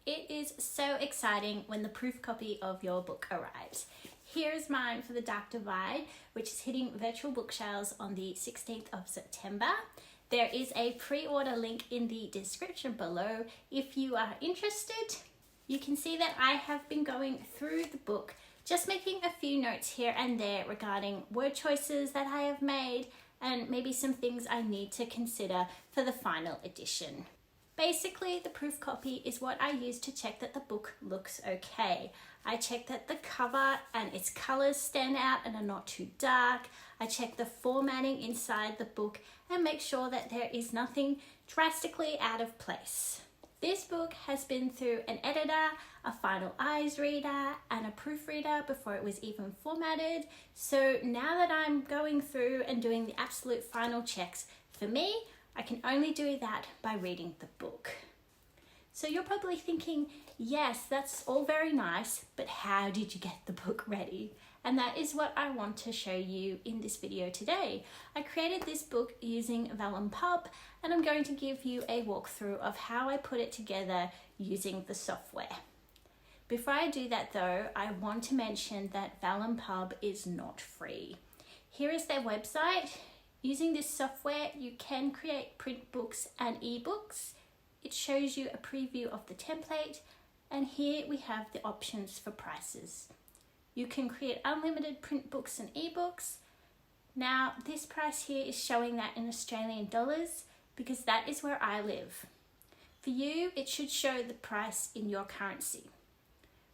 It is so exciting when the proof copy of your book arrives. Here is mine for The Dark Divide, which is hitting virtual bookshelves on the 16th of September. There is a pre-order link in the description below if you are interested. You can see that I have been going through the book, just making a few notes here and there regarding word choices that I have made and maybe some things I need to consider for the final edition. Basically, the proof copy is what I use to check that the book looks okay. I check that the cover and its colors stand out and are not too dark. I check the formatting inside the book and make sure that there is nothing drastically out of place. This book has been through an editor, a final eyes reader, and a proofreader before it was even formatted. So now that I'm going through and doing the absolute final checks, for me, I can only do that by reading the book. So you're probably thinking, yes, that's all very nice, but how did you get the book ready? And that is what I want to show you in this video today. I created this book using Vellum Pub, and I'm going to give you a walkthrough of how I put it together using the software. Before I do that though, I want to mention that Vellum Pub is not free. Here is their website. Using this software, you can create print books and ebooks. It shows you a preview of the template, and here we have the options for prices. You can create unlimited print books and ebooks. Now, this price here is showing that in Australian dollars because that is where I live. For you, it should show the price in your currency.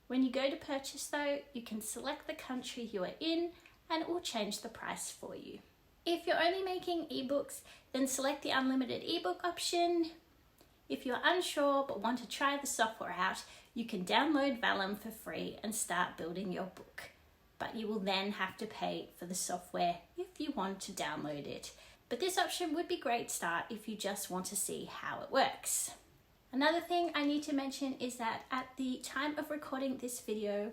When you go to purchase though, you can select the country you are in and it will change the price for you. If you're only making ebooks, then select the unlimited ebook option. If you're unsure but want to try the software out, you can download Vellum for free and start building your book. But you will then have to pay for the software if you want to download it. But this option would be a great start if you just want to see how it works. Another thing I need to mention is that at the time of recording this video,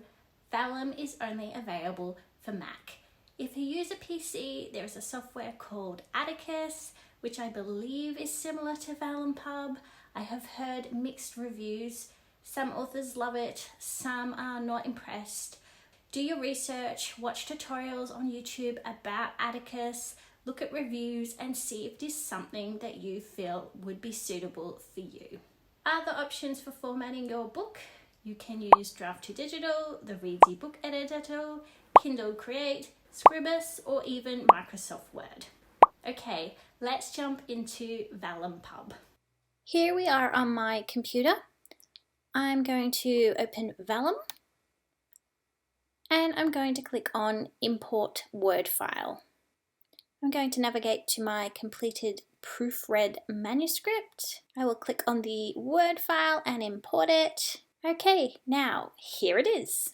Vellum is only available for Mac. If you use a PC, there is a software called Atticus, which I believe is similar to Vellum Pub. I have heard mixed reviews. Some authors love it, some are not impressed. Do your research, watch tutorials on YouTube about Atticus, look at reviews and see if this is something that you feel would be suitable for you. Other options for formatting your book, you can use Draft to Digital, the Readsy Book Editor tool, Kindle Create, Scribus, or even Microsoft Word. Okay, let's jump into Vellum Pub. Here we are on my computer. I'm going to open Vellum and I'm going to click on Import Word File. I'm going to navigate to my completed proofread manuscript. I will click on the Word file and import it. Okay, now here it is.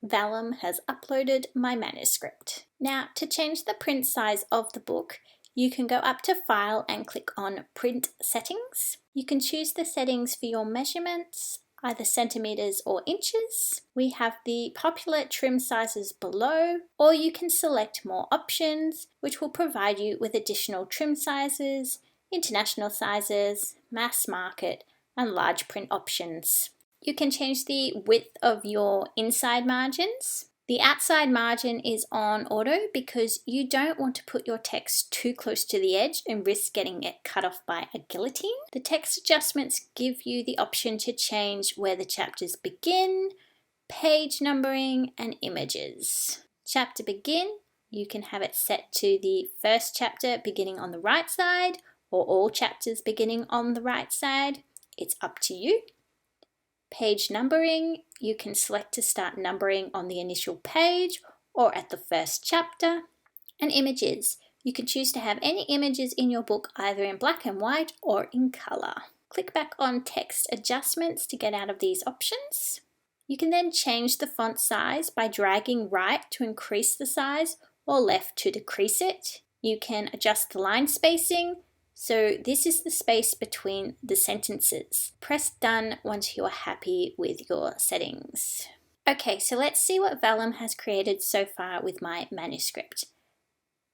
Vellum has uploaded my manuscript. Now, to change the print size of the book, you can go up to File and click on Print Settings. You can choose the settings for your measurements, either centimeters or inches. We have the popular trim sizes below, or you can select more options, which will provide you with additional trim sizes, international sizes, mass market, and large print options. You can change the width of your inside margins. The outside margin is on auto because you don't want to put your text too close to the edge and risk getting it cut off by a guillotine. The text adjustments give you the option to change where the chapters begin, page numbering, and images. Chapter begin, you can have it set to the first chapter beginning on the right side or all chapters beginning on the right side. It's up to you. Page numbering, you can select to start numbering on the initial page or at the first chapter. And images, you can choose to have any images in your book either in black and white or in color. Click back on text adjustments to get out of these options. You can then change the font size by dragging right to increase the size or left to decrease it. You can adjust the line spacing. So this is the space between the sentences. Press done once you're happy with your settings. Okay, so let's see what Vellum has created so far with my manuscript.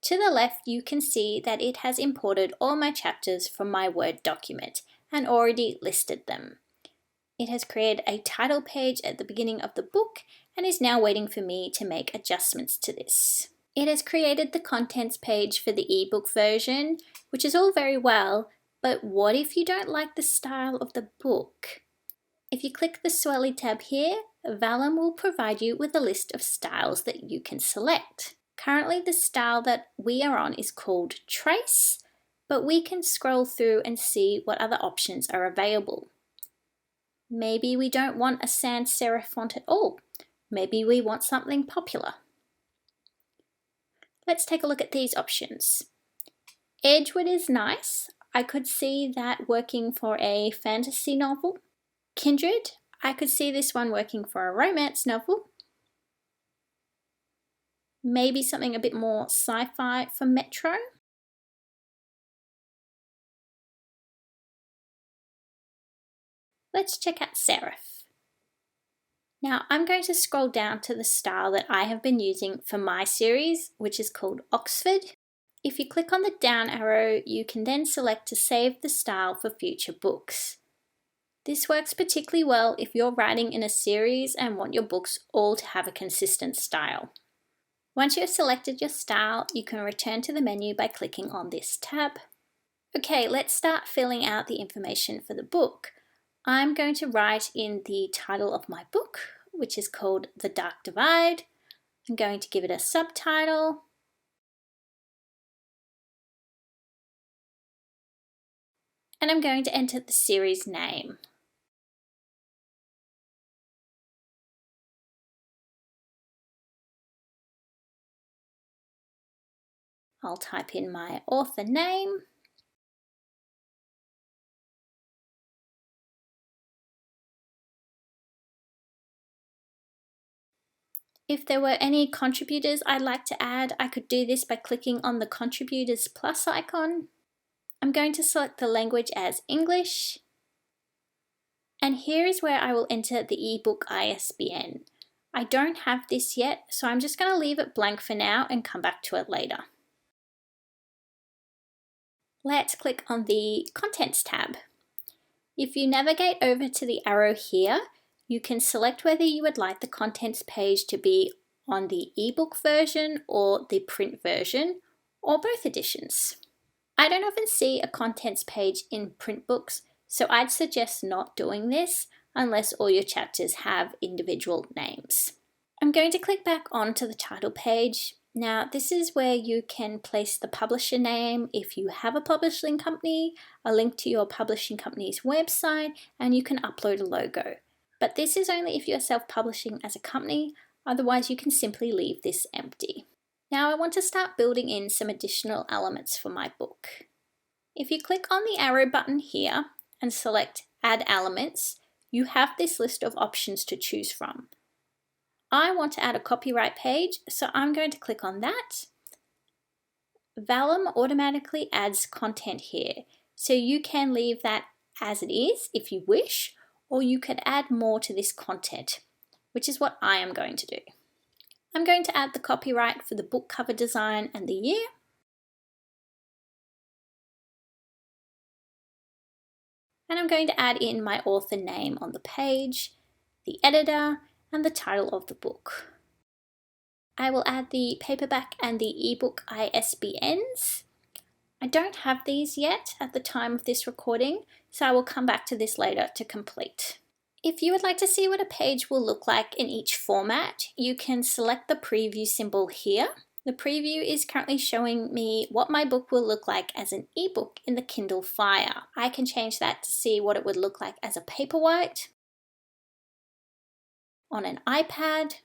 To the left, you can see that it has imported all my chapters from my Word document and already listed them. It has created a title page at the beginning of the book and is now waiting for me to make adjustments to this. It has created the contents page for the ebook version, which is all very well, but what if you don't like the style of the book? If you click the swirly tab here, Vellum will provide you with a list of styles that you can select. Currently the style that we are on is called Trace, but we can scroll through and see what other options are available. Maybe we don't want a sans serif font at all. Maybe we want something popular. Let's take a look at these options. Edgewood is nice. I could see that working for a fantasy novel. Kindred, I could see this one working for a romance novel. Maybe something a bit more sci-fi for Metro. Let's check out serif. Now I'm going to scroll down to the style that I have been using for my series, which is called Oxford. If you click on the down arrow, you can then select to save the style for future books. This works particularly well if you're writing in a series and want your books all to have a consistent style. Once you have selected your style, you can return to the menu by clicking on this tab. Okay, let's start filling out the information for the book. I'm going to write in the title of my book, which is called The Dark Divide. I'm going to give it a subtitle. And I'm going to enter the series name. I'll type in my author name. If there were any contributors I'd like to add, I could do this by clicking on the contributors plus icon. I'm going to select the language as English. And here is where I will enter the ebook ISBN. I don't have this yet, so I'm just going to leave it blank for now and come back to it later. Let's click on the Contents tab. If you navigate over to the arrow here, you can select whether you would like the contents page to be on the ebook version or the print version, or both editions. I don't often see a contents page in print books, so I'd suggest not doing this unless all your chapters have individual names. I'm going to click back onto the title page. Now this is where you can place the publisher name if you have a publishing company, a link to your publishing company's website, and you can upload a logo. But this is only if you're self-publishing as a company, otherwise you can simply leave this empty. Now I want to start building in some additional elements for my book. If you click on the arrow button here and select Add Elements, you have this list of options to choose from. I want to add a copyright page, so I'm going to click on that. Vellum automatically adds content here, so you can leave that as it is if you wish, or you could add more to this content, which is what I am going to do. I'm going to add the copyright for the book cover design and the year. And I'm going to add in my author name on the page, the editor, and the title of the book. I will add the paperback and the ebook ISBNs. I don't have these yet at the time of this recording, so I will come back to this later to complete. If you would like to see what a page will look like in each format, you can select the preview symbol here. The preview is currently showing me what my book will look like as an ebook in the Kindle Fire. I can change that to see what it would look like as a Paperwhite, on an iPad,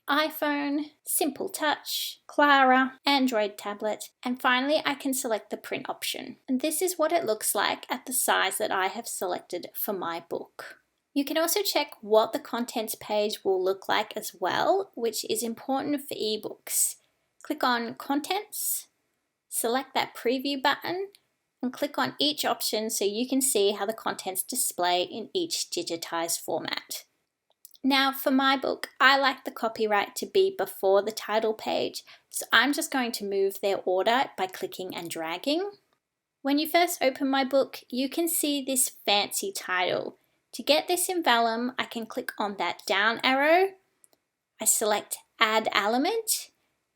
iPhone, Simple Touch, Clara, Android tablet, and finally I can select the print option. And this is what it looks like at the size that I have selected for my book. You can also check what the contents page will look like as well, which is important for ebooks. Click on Contents, select that preview button, and click on each option so you can see how the contents display in each digitized format. Now for my book, I like the copyright to be before the title page, so I'm just going to move their order by clicking and dragging. When you first open my book, you can see this fancy title. To get this in Vellum, I can click on that down arrow. I select Add Element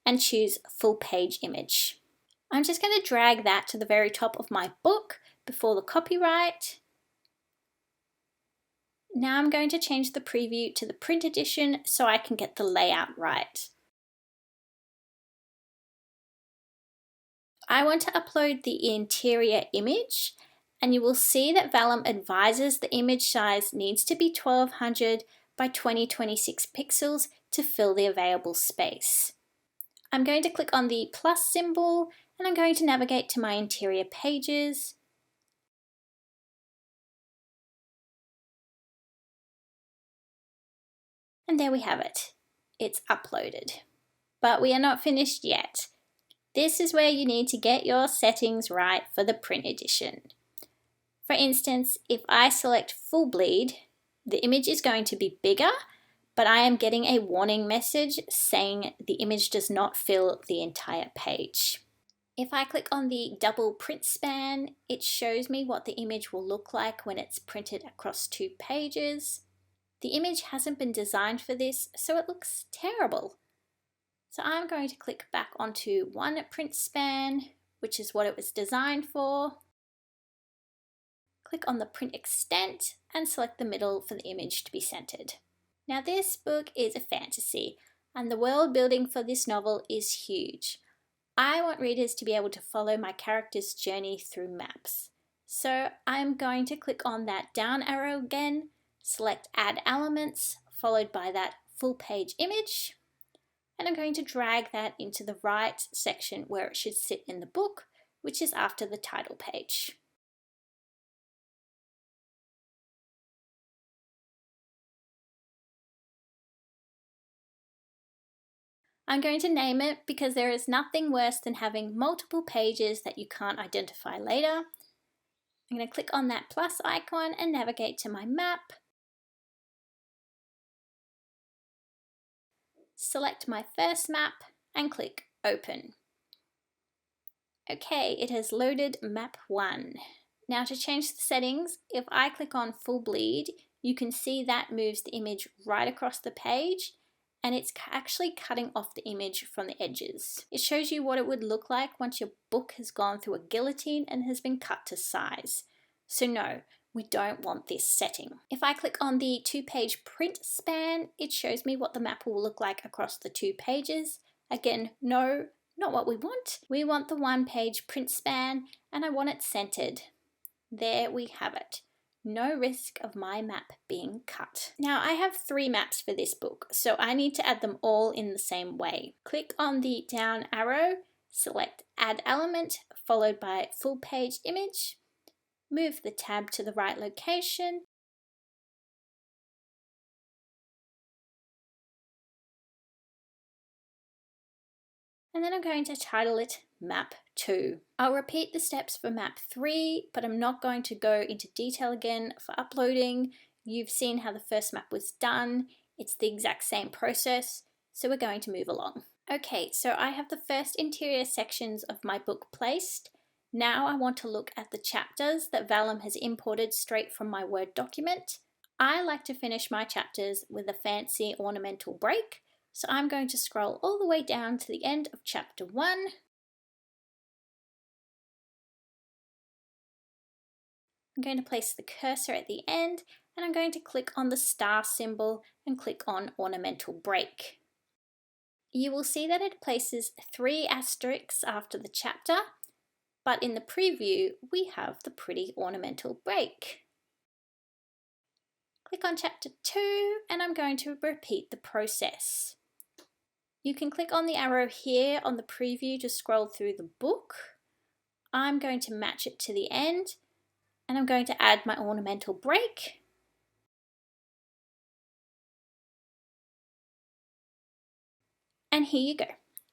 and choose Full Page Image. I'm just going to drag that to the very top of my book before the copyright. Now I'm going to change the preview to the print edition so I can get the layout right. I want to upload the interior image, and you will see that Vellum advises the image size needs to be 1200 by 2026 pixels to fill the available space. I'm going to click on the plus symbol and I'm going to navigate to my interior pages. And there we have it. It's uploaded. But we are not finished yet. This is where you need to get your settings right for the print edition. For instance, if I select full bleed, the image is going to be bigger, but I am getting a warning message saying the image does not fill the entire page. If I click on the double print span, it shows me what the image will look like when it's printed across 2 pages. The image hasn't been designed for this, so it looks terrible. So I'm going to click back onto 1 print span, which is what it was designed for. Click on the print extent and select the middle for the image to be centered. Now this book is a fantasy, and the world building for this novel is huge. I want readers to be able to follow my character's journey through maps. So I'm going to click on that down arrow again, select Add Elements, followed by that full page image, and I'm going to drag that into the right section where it should sit in the book, which is after the title page. I'm going to name it because there is nothing worse than having multiple pages that you can't identify later. I'm going to click on that plus icon and navigate to my map. Select my first map and click Open. Okay, it has loaded map 1. Now to change the settings, if I click on full bleed, you can see that moves the image right across the page, and it's actually cutting off the image from the edges. It shows you what it would look like once your book has gone through a guillotine and has been cut to size. So no, we don't want this setting. If I click on the 2-page print span, it shows me what the map will look like across the 2 pages. Again, no, not what we want. We want the 1-page print span, and I want it centered. There we have it. No risk of my map being cut. Now I have 3 maps for this book, so I need to add them all in the same way. Click on the down arrow, select Add Element, followed by Full Page Image. Move the tab to the right location. And then I'm going to title it Map 2. I'll repeat the steps for Map 3, but I'm not going to go into detail again for uploading. You've seen how the first map was done. It's the exact same process, so we're going to move along. Okay, so I have the first interior sections of my book placed. Now I want to look at the chapters that Vellum has imported straight from my Word document. I like to finish my chapters with a fancy ornamental break, so I'm going to scroll all the way down to the end of chapter 1. I'm going to place the cursor at the end, and I'm going to click on the star symbol and click on ornamental break. You will see that it places 3 asterisks after the chapter, but in the preview we have the pretty ornamental break. Click on chapter 2 and I'm going to repeat the process. You can click on the arrow here on the preview to scroll through the book. I'm going to match it to the end and I'm going to add my ornamental break. And here you go.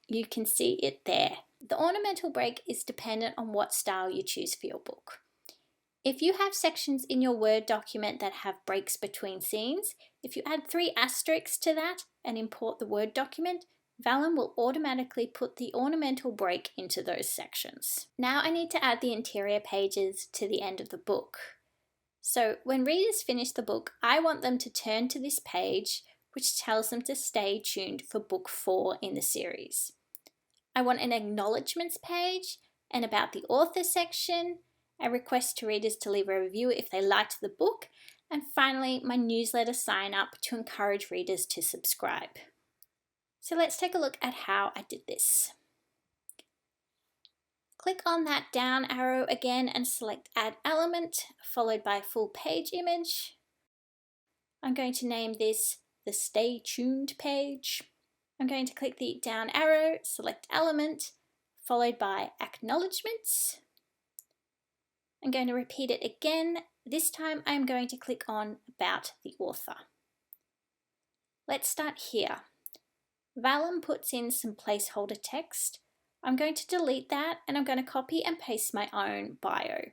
You can see it there. The ornamental break is dependent on what style you choose for your book. If you have sections in your Word document that have breaks between scenes, if you add 3 asterisks to that and import the Word document, Vellum will automatically put the ornamental break into those sections. Now I need to add the interior pages to the end of the book. So when readers finish the book, I want them to turn to this page, which tells them to stay tuned for book 4 in the series. I want an acknowledgements page, an about the author section, a request to readers to leave a review if they liked the book, and finally my newsletter sign up to encourage readers to subscribe. So let's take a look at how I did this. Click on that down arrow again and select Add Element, followed by Full Page Image. I'm going to name this the Stay Tuned page. I'm going to click the down arrow, select Element, followed by Acknowledgements. I'm going to repeat it again. This time I'm going to click on About the Author. Let's start here. Vellum puts in some placeholder text. I'm going to delete that and I'm going to copy and paste my own bio.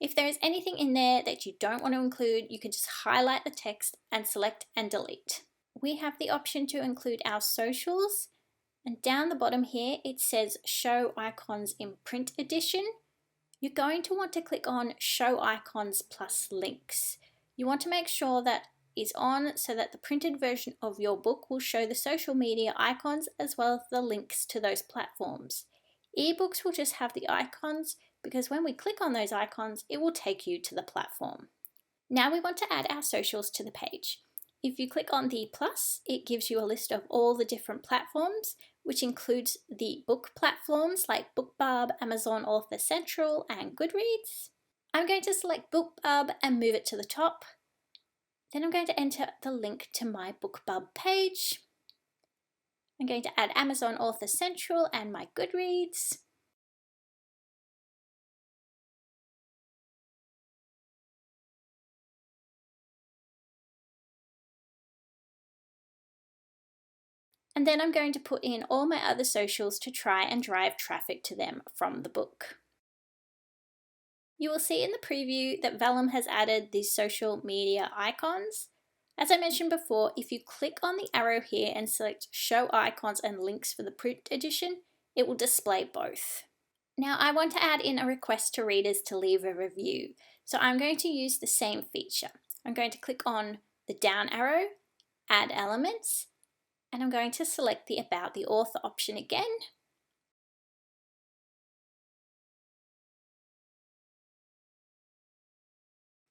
If there is anything in there that you don't want to include, you can just highlight the text and select and delete. We have the option to include our socials, and down the bottom here it says Show Icons in Print Edition. You're going to want to click on Show Icons plus Links. You want to make sure that is on so that the printed version of your book will show the social media icons as well as the links to those platforms. Ebooks will just have the icons because when we click on those icons, it will take you to the platform. Now we want to add our socials to the page. If you click on the plus, it gives you a list of all the different platforms, which includes the book platforms like BookBub, Amazon Author Central, and Goodreads. I'm going to select BookBub and move it to the top. Then I'm going to enter the link to my BookBub page. I'm going to add Amazon Author Central and my Goodreads. And then I'm going to put in all my other socials to try and drive traffic to them from the book. You will see in the preview that Vellum has added these social media icons. As I mentioned before, if you click on the arrow here and select Show Icons and Links for the print edition, it will display both. Now I want to add in a request to readers to leave a review, so I'm going to use the same feature. I'm going to click on the down arrow, Add Elements, and I'm going to select the About the Author option again.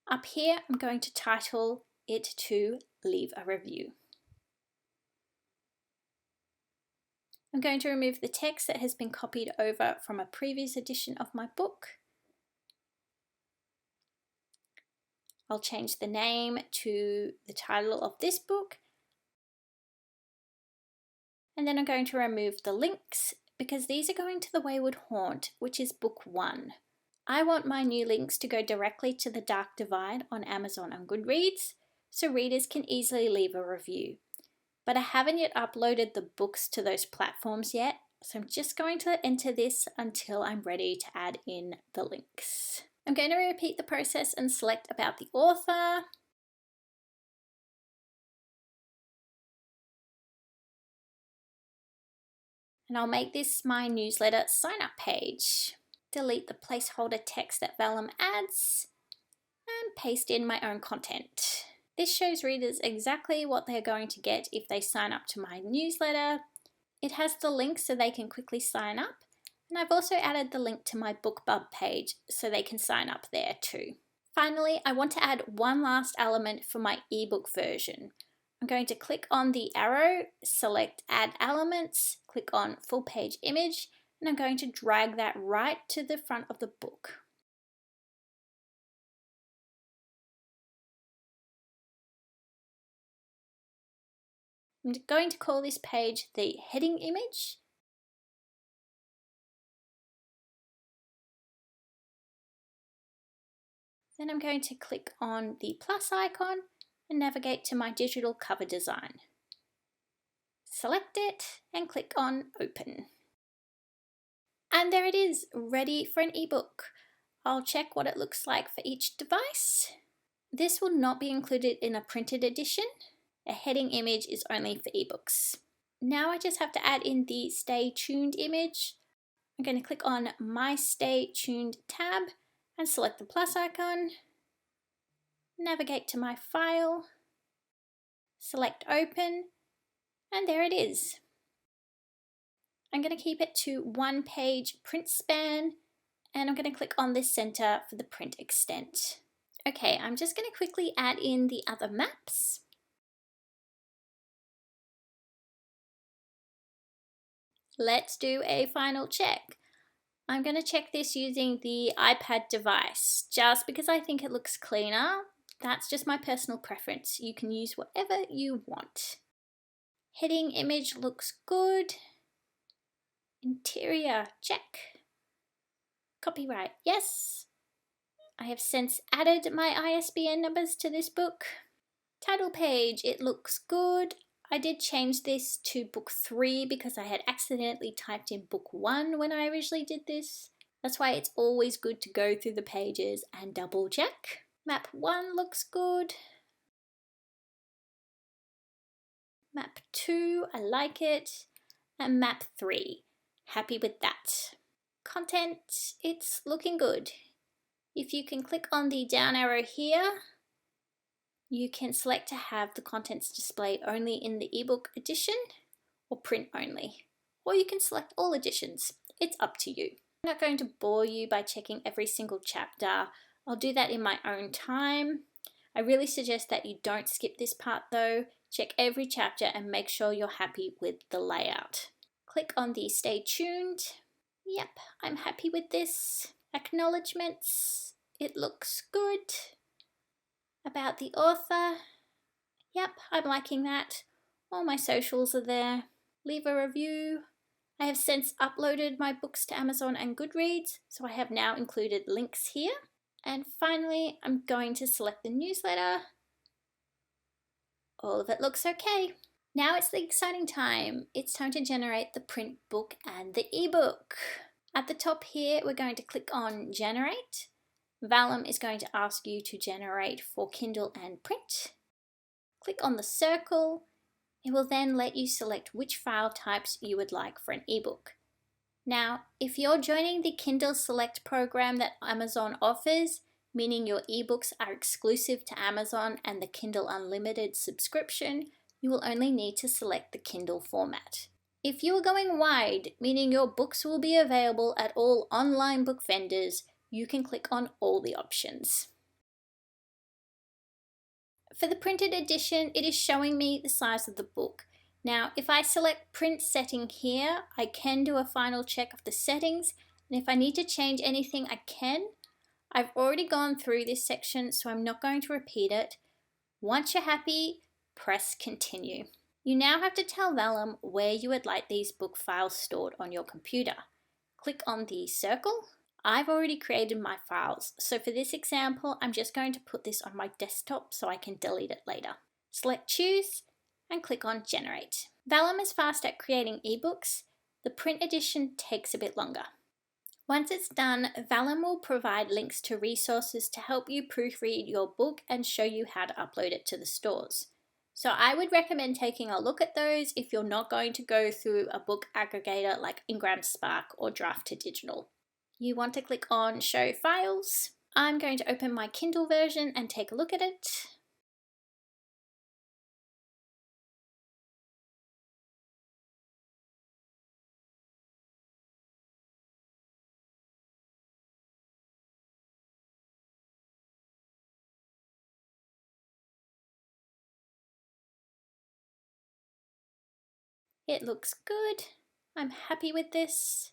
Up here, I'm going to title it to Leave a Review. I'm going to remove the text that has been copied over from a previous edition of my book. I'll change the name to the title of this book. And then I'm going to remove the links because these are going to the Wayward Haunt, which is book 1. I want my new links to go directly to The Dark Divide on Amazon and Goodreads, so readers can easily leave a review. But I haven't yet uploaded the books to those platforms yet, so I'm just going to enter this until I'm ready to add in the links. I'm going to repeat the process and select About the Author. And I'll make this my newsletter sign up page. Delete the placeholder text that Vellum adds and paste in my own content. This shows readers exactly what they're going to get if they sign up to my newsletter. It has the link so they can quickly sign up, and I've also added the link to my BookBub page so they can sign up there too. Finally, I want to add one last element for my ebook version. I'm going to click on the arrow, select Add Elements, click on Full Page Image, and I'm going to drag that right to the front of the book. I'm going to call this page the heading image. Then I'm going to click on the plus icon and navigate to my digital cover design. Select it and click on Open. And there it is, ready for an ebook. I'll check what it looks like for each device. This will not be included in a printed edition. A heading image is only for ebooks. Now I just have to add in the Stay Tuned image. I'm going to click on My Stay Tuned tab and select the plus icon. Navigate to my file, select Open, and there it is. I'm going to keep it to 1 page print span, and I'm going to click on this center for the print extent. Okay, I'm just going to quickly add in the other maps. Let's do a final check. I'm going to check this using the iPad device, just because I think it looks cleaner. That's just my personal preference. You can use whatever you want. Heading image looks good. Interior, check. Copyright, yes. I have since added my ISBN numbers to this book. Title page, it looks good. I did change this to book 3 because I had accidentally typed in book 1 when I originally did this. That's why it's always good to go through the pages and double check. Map 1 looks good. Map 2, I like it. And map 3, happy with that. Content, it's looking good. If you can click on the down arrow here, you can select to have the contents displayed only in the ebook edition or print only. Or you can select all editions. It's up to you. I'm not going to bore you by checking every single chapter. I'll do that in my own time. I really suggest that you don't skip this part though. Check every chapter and make sure you're happy with the layout. Click on the Stay Tuned. Yep, I'm happy with this. Acknowledgements, it looks good. About the author, yep, I'm liking that. All my socials are there. Leave a review. I have since uploaded my books to Amazon and Goodreads, so I have now included links here. And finally, I'm going to select the newsletter. All of it looks okay. Now it's the exciting time. It's time to generate the print book and the ebook. At the top here, we're going to click on Generate. Vellum is going to ask you to generate for Kindle and print. Click on the circle. It will then let you select which file types you would like for an ebook. Now, if you're joining the Kindle Select program that Amazon offers, meaning your ebooks are exclusive to Amazon and the Kindle Unlimited subscription, you will only need to select the Kindle format. If you are going wide, meaning your books will be available at all online book vendors, you can click on all the options. For the printed edition, it is showing me the size of the book. Now, if I select print setting here, I can do a final check of the settings, and if I need to change anything, I can. I've already gone through this section, so I'm not going to repeat it. Once you're happy, press continue. You now have to tell Vellum where you would like these book files stored on your computer. Click on the circle. I've already created my files, so for this example, I'm just going to put this on my desktop so I can delete it later. Select Choose and click on Generate. Vellum is fast at creating ebooks. The print edition takes a bit longer. Once it's done, Vellum will provide links to resources to help you proofread your book and show you how to upload it to the stores. So I would recommend taking a look at those if you're not going to go through a book aggregator like Ingram Spark or Draft to Digital. You want to click on Show Files. I'm going to open my Kindle version and take a look at it. It looks good. I'm happy with this.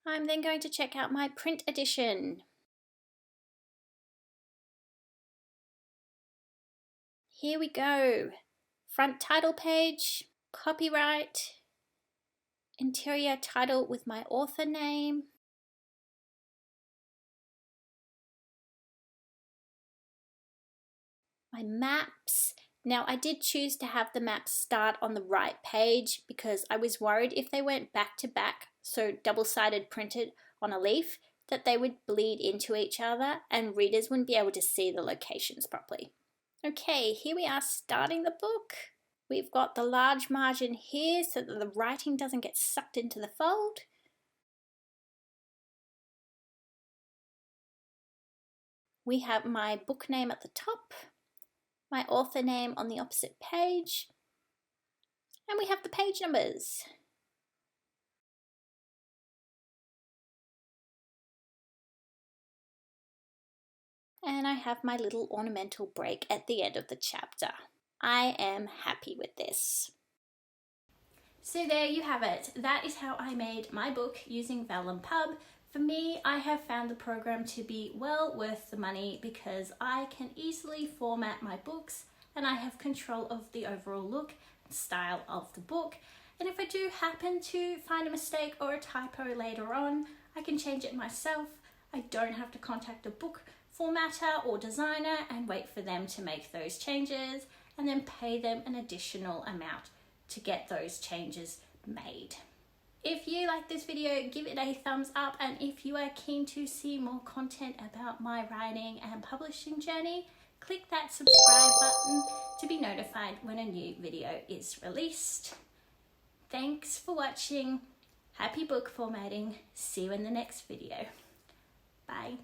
I'm then going to check out my print edition. Here we go. Front title page, copyright, interior title with my author name, my maps. Now I did choose to have the maps start on the right page because I was worried if they went back to back, so double-sided printed on a leaf, that they would bleed into each other and readers wouldn't be able to see the locations properly. Okay, here we are starting the book. We've got the large margin here so that the writing doesn't get sucked into the fold. We have my book name at the top, my author name on the opposite page, and we have the page numbers. And I have my little ornamental break at the end of the chapter. I am happy with this. So there you have it. That is how I made my book using Vellum Pub. For me, I have found the program to be well worth the money because I can easily format my books and I have control of the overall look and style of the book. And if I do happen to find a mistake or a typo later on, I can change it myself. I don't have to contact a book formatter or designer and wait for them to make those changes and then pay them an additional amount to get those changes made. If you like this video, give it a thumbs up, and if you are keen to see more content about my writing and publishing journey, click that subscribe button to be notified when a new video is released. Thanks for watching. Happy book formatting. See you in the next video. Bye.